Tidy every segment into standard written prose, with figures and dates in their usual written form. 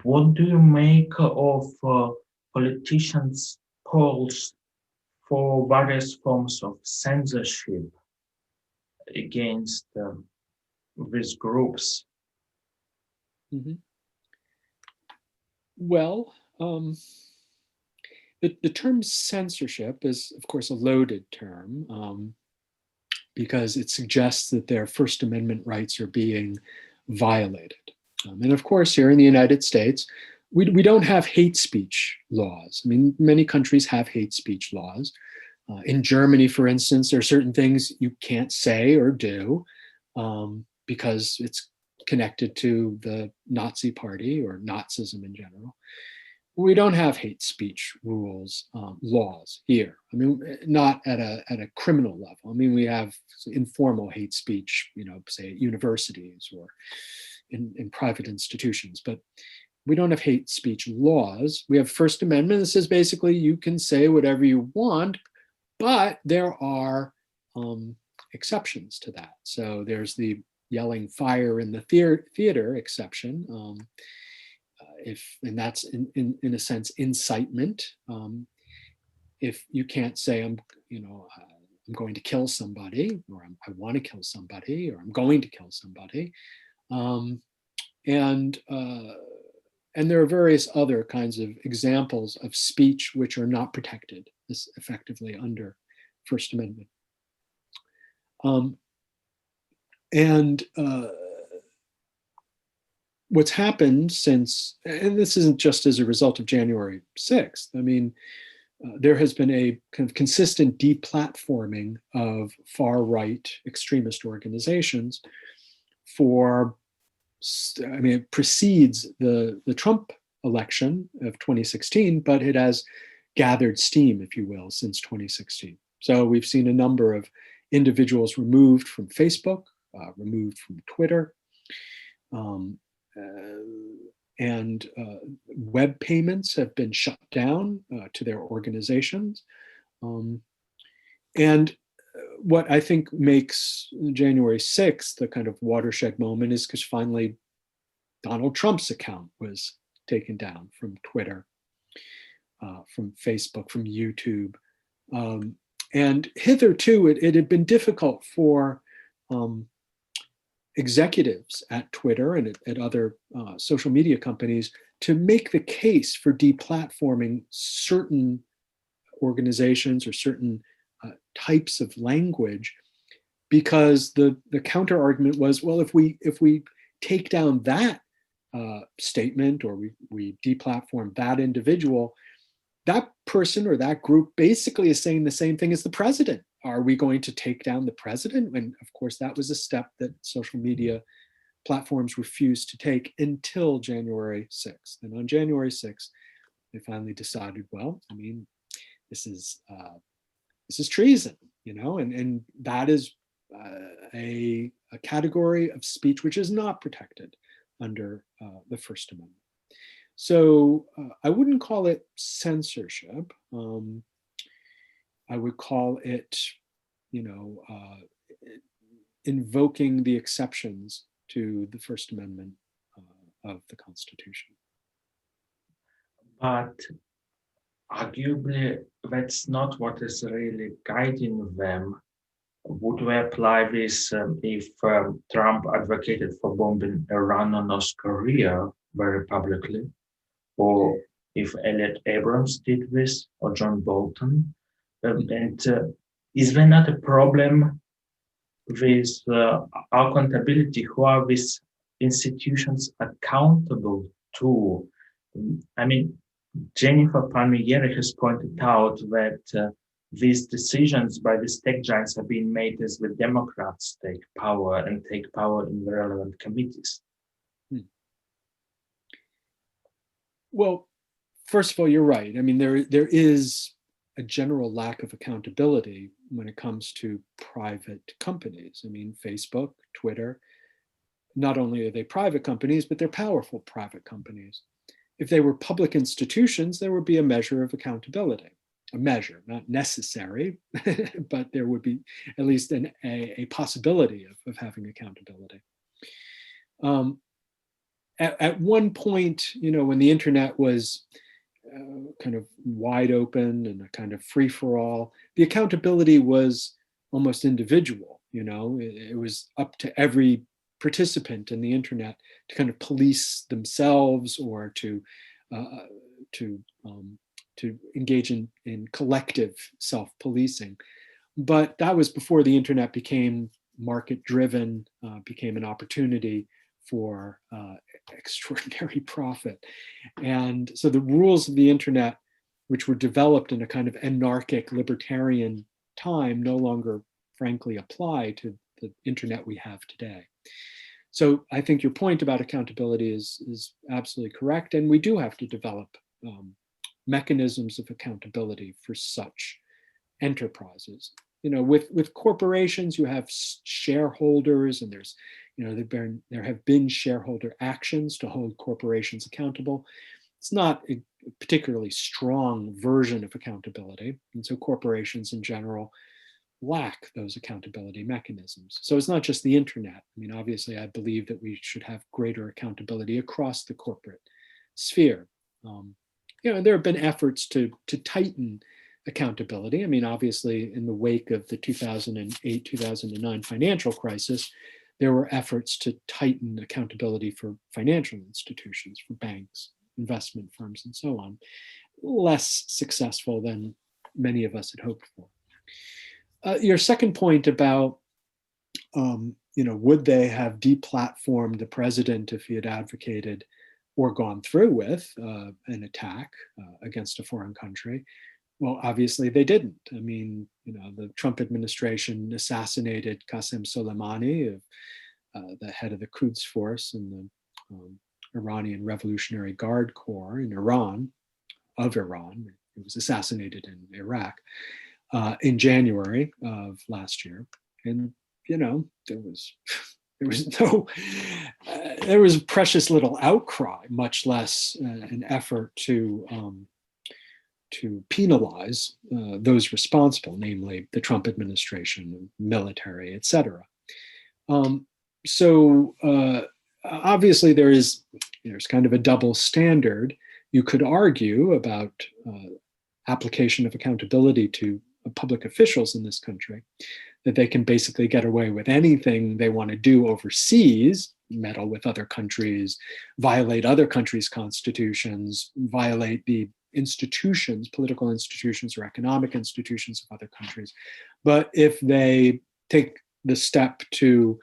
What do you make of politicians' calls for various forms of censorship against these groups? Mm-hmm. Well, the term censorship is, of course, a loaded term because it suggests that their First Amendment rights are being violated. And of course, here in the United States, we don't have hate speech laws. I mean, many countries have hate speech laws. In Germany, for instance, there are certain things you can't say or do because it's connected to the Nazi party or Nazism in general. We don't have hate speech rules, laws here. I mean, not at a criminal level. I mean, we have informal hate speech, say at universities or in private institutions, but we don't have hate speech laws. We have First Amendment that says basically you can say whatever you want, but there are exceptions to that. So there's the yelling fire in the theater exception. And that's in a sense incitement. If you can't say I'm going to kill somebody, or I want to kill somebody, or I'm going to kill somebody, and there are various other kinds of examples of speech which are not protected effectively under First Amendment. What's happened since, and this isn't just as a result of January 6th, I mean, there has been a kind of consistent deplatforming of far-right extremist organizations it precedes the Trump election of 2016, but it has gathered steam, if you will, since 2016. So we've seen a number of individuals removed from Facebook, removed from Twitter, and web payments have been shut down to their organizations. And what I think makes January 6th the kind of watershed moment is because finally Donald Trump's account was taken down from Twitter, from Facebook, from YouTube. And hitherto, it had been difficult for executives at Twitter and at other social media companies to make the case for deplatforming certain organizations or certain types of language, because the counter argument was, well, if we take down that statement, or we deplatform that individual, that person or that group basically is saying the same thing as the president. Are we going to take down the president? And of course, that was a step that social media platforms refused to take until January 6th. And on January 6th, they finally decided, well, I mean, this is treason, and that is a category of speech which is not protected under the First Amendment. So I wouldn't call it censorship. I would call it, invoking the exceptions to the First Amendment of the Constitution. But arguably, that's not what is really guiding them. Would we apply this if Trump advocated for bombing Iran or North Korea very publicly? Or if Elliot Abrams did this, or John Bolton? And is there not a problem with accountability? Who are these institutions accountable to? I mean, Jennifer Palmieri has pointed out that these decisions by the tech giants have been made as the Democrats take power in the relevant committees. Well, first of all, you're right. I mean, there is a general lack of accountability when it comes to private companies. I mean, Facebook, Twitter, not only are they private companies, but they're powerful private companies. If they were public institutions, there would be a measure of accountability. A measure, not necessary, but there would be at least a possibility of having accountability. at one point, when the internet was kind of wide open and a kind of free for all, the accountability was almost individual. It was up to every participant in the internet to kind of police themselves or to uh, to um, to engage in collective self-policing. But that was before the internet became market-driven, became an opportunity for extraordinary profit. And so the rules of the internet, which were developed in a kind of anarchic libertarian time, no longer, frankly, apply to the internet we have today. So I think your point about accountability is absolutely correct. And we do have to develop mechanisms of accountability for such enterprises. With corporations, you have shareholders, and there have been shareholder actions to hold corporations accountable. It's not a particularly strong version of accountability, and so corporations in general lack those accountability mechanisms. So it's not just the internet. Obviously, I believe that we should have greater accountability across the corporate sphere. There have been efforts to tighten accountability. Obviously, in the wake of the 2008, 2009 financial crisis, there were efforts to tighten accountability for financial institutions, for banks, investment firms, and so on. Less successful than many of us had hoped for. Your second point about, would they have deplatformed the president if he had advocated or gone through with an attack against a foreign country? Well, obviously they didn't. The Trump administration assassinated Qasem Soleimani, the head of the Quds Force and the Iranian Revolutionary Guard Corps in Iran, of Iran. He was assassinated in Iraq in January of last year. And, there was precious little outcry, much less an effort to penalize those responsible, namely the Trump administration, military, et cetera. So obviously there's kind of a double standard. You could argue about application of accountability to public officials in this country, that they can basically get away with anything they want to do overseas, meddle with other countries, violate other countries' constitutions, violate the institutions, political institutions or economic institutions of other countries. But if they take the step to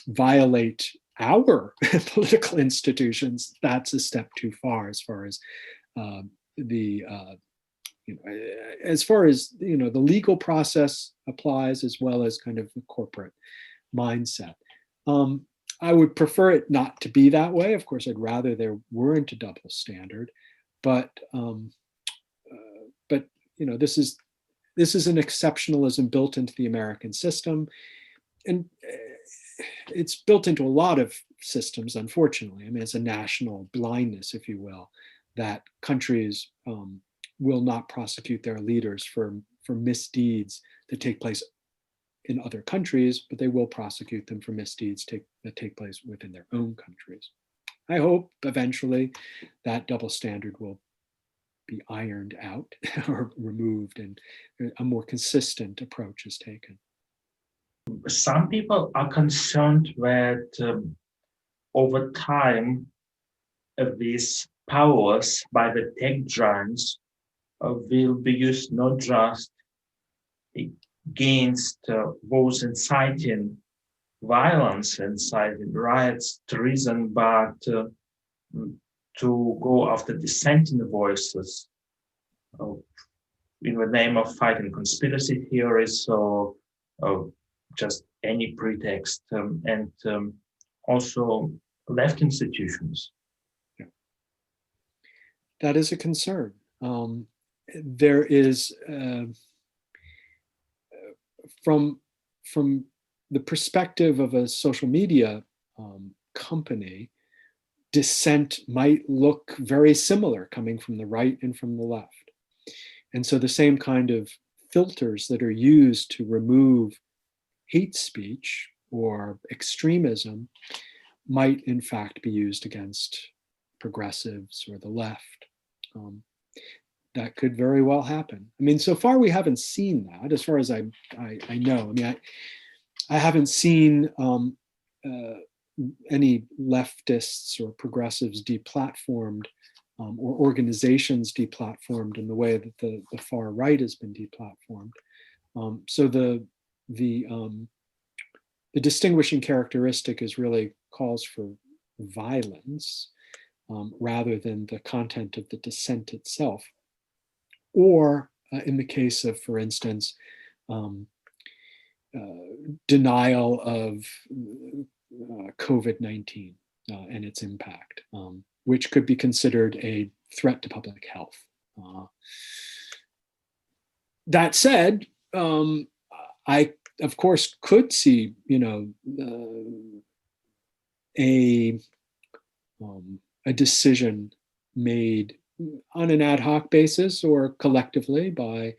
violate our political institutions, that's a step too far as far as the legal process applies, as well as kind of the corporate mindset. I would prefer it not to be that way. Of course, I'd rather there weren't a double standard, but this is an exceptionalism built into the American system, and it's built into a lot of systems, unfortunately. It's a national blindness, if you will, that countries will not prosecute their leaders for misdeeds that take place in other countries, but they will prosecute them for misdeeds that take place within their own countries. I hope eventually that double standard will be ironed out or removed and a more consistent approach is taken. Some people are concerned that over time, these powers by the tech giants will be used not just against those inciting violence, inciting riots, treason, but to go after dissenting voices in the name of fighting conspiracy theories or just any pretext, and also left institutions. Yeah. That is a concern. There is, from the perspective of a social media company, dissent might look very similar coming from the right and from the left. And so the same kind of filters that are used to remove hate speech or extremism might in fact be used against progressives or the left. That could very well happen. I mean, so far we haven't seen that, as far as I know. I mean, I haven't seen any leftists or progressives deplatformed or organizations deplatformed in the way that the far right has been deplatformed. So the distinguishing characteristic is really calls for violence rather than the content of the dissent itself. Or in the case of, for instance, denial of COVID-19 and its impact, which could be considered a threat to public health. That said, I, of course, could see, a decision made on an ad hoc basis or collectively by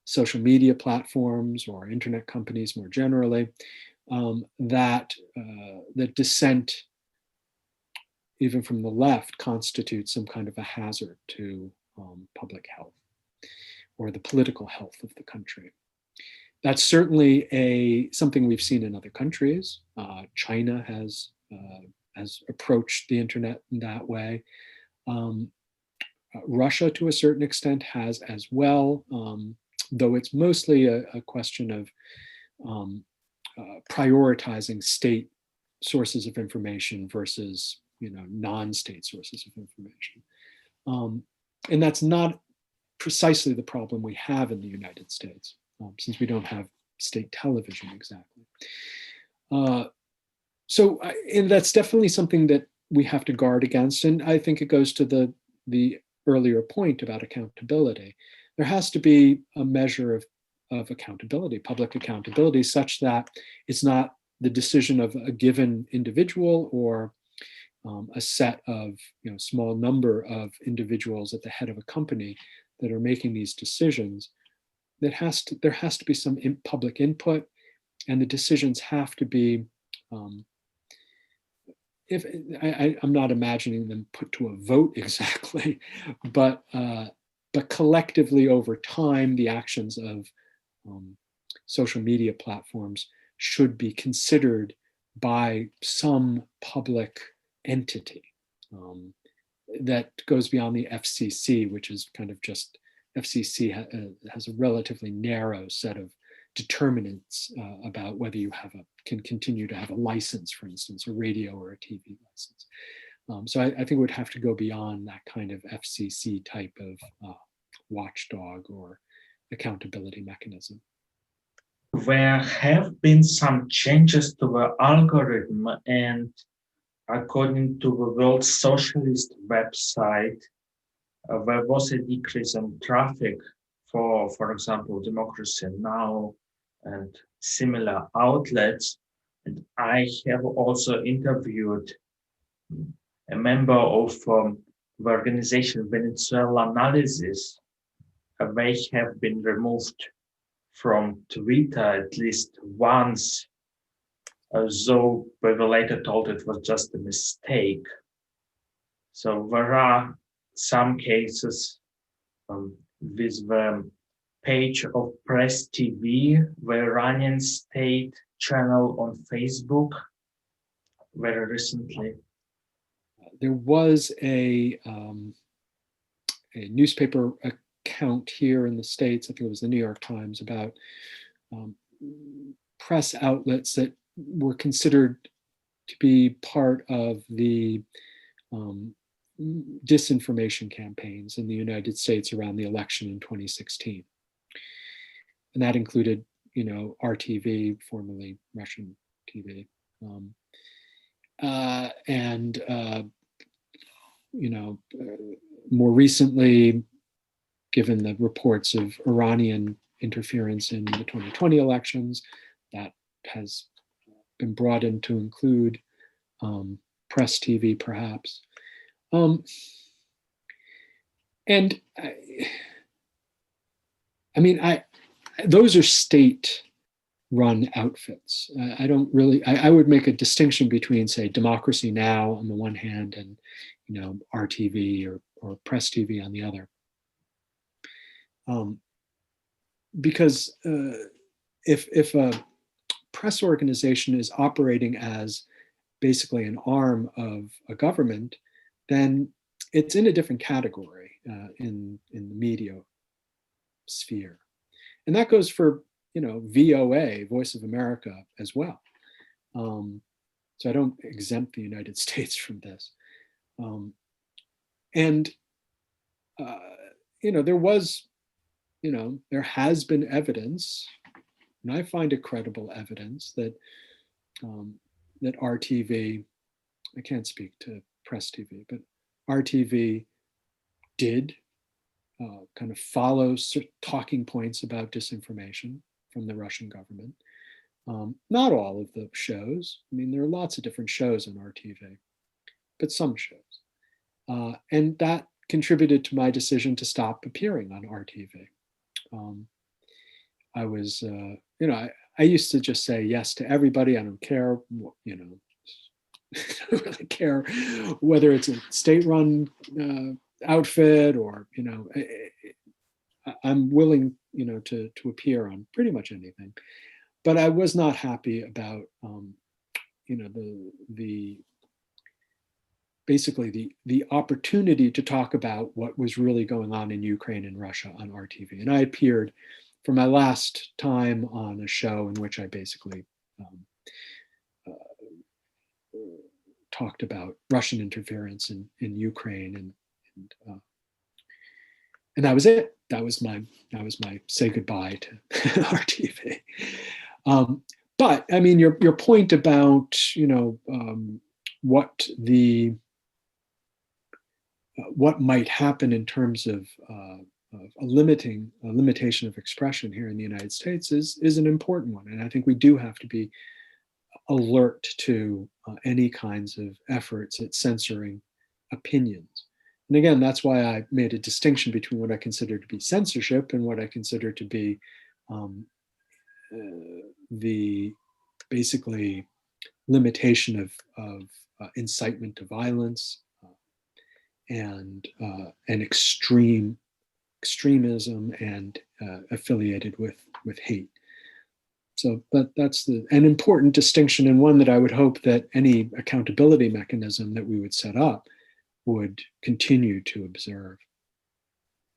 social media platforms or internet companies more generally, that dissent, even from the left, constitutes some kind of a hazard to public health or the political health of the country. That's certainly something we've seen in other countries. China has approached the internet in that way. Russia, to a certain extent, has as well, though it's mostly a question of prioritizing state sources of information versus non-state sources of information. And that's not precisely the problem we have in the United States, since we don't have state television exactly. And that's definitely something that we have to guard against. And I think it goes to the earlier point about accountability. There has to be a measure of accountability, public accountability, such that it's not the decision of a given individual or a set of small number of individuals at the head of a company that are making these decisions. There has to be some public input, and the decisions have to be. I'm not imagining them put to a vote exactly, but collectively over time, the actions of social media platforms should be considered by some public entity that goes beyond the FCC, which is kind of just, FCC has a relatively narrow set of determinants about whether you can continue to have a license, for instance, a radio or a TV license. So I think it would have to go beyond that kind of FCC type of watchdog or accountability mechanism. There have been some changes to the algorithm, and according to the World Socialist website, there was a decrease in traffic for example, Democracy Now! And similar outlets. And I have also interviewed a member of the organization Venezuela Analysis. They have been removed from Twitter at least once, though they were later told it was just a mistake. So there are some cases with the page of Press TV, the Iranian state channel on Facebook, very recently. There was a newspaper account here in the States, I think it was the New York Times, about press outlets that were considered to be part of the disinformation campaigns in the United States around the election in 2016. And that included, RTV, formerly Russian TV, and more recently, given the reports of Iranian interference in the 2020 elections, that has been brought in to include Press TV, perhaps. And those are state run outfits. I don't really, I would make a distinction between, say, Democracy Now! On the one hand and, RTV or Press TV on the other. Because if a press organization is operating as basically an arm of a government, then it's in a different category in the media sphere. And that goes for, VOA, Voice of America, as well. So I don't exempt the United States from this. And, there has been evidence, and I find it credible evidence that that RTV, I can't speak to Press TV, but RTV did kind of follow talking points about disinformation from the Russian government. Not all of the shows. I mean, there are lots of different shows on RTV, but some shows. And that contributed to my decision to stop appearing on RTV. I was, I used to just say yes to everybody. I don't care, I don't really care whether it's a state-run outfit or, I'm willing, to appear on pretty much anything. But I was not happy about, basically the opportunity to talk about what was really going on in Ukraine and Russia on RTV. And I appeared for my last time on a show in which I basically talked about Russian interference in Ukraine, and that was it. That was my say goodbye to RTV. But I mean, your point about what might happen in terms of a limitation of expression here in the United States is an important one, and I think we do have to be alert to any kinds of efforts at censoring opinions. And again, that's why I made a distinction between what I consider to be censorship and what I consider to be the basically limitation of incitement to violence and extremism and affiliated with hate. So that's an important distinction, and one that I would hope that any accountability mechanism that we would set up would continue to observe.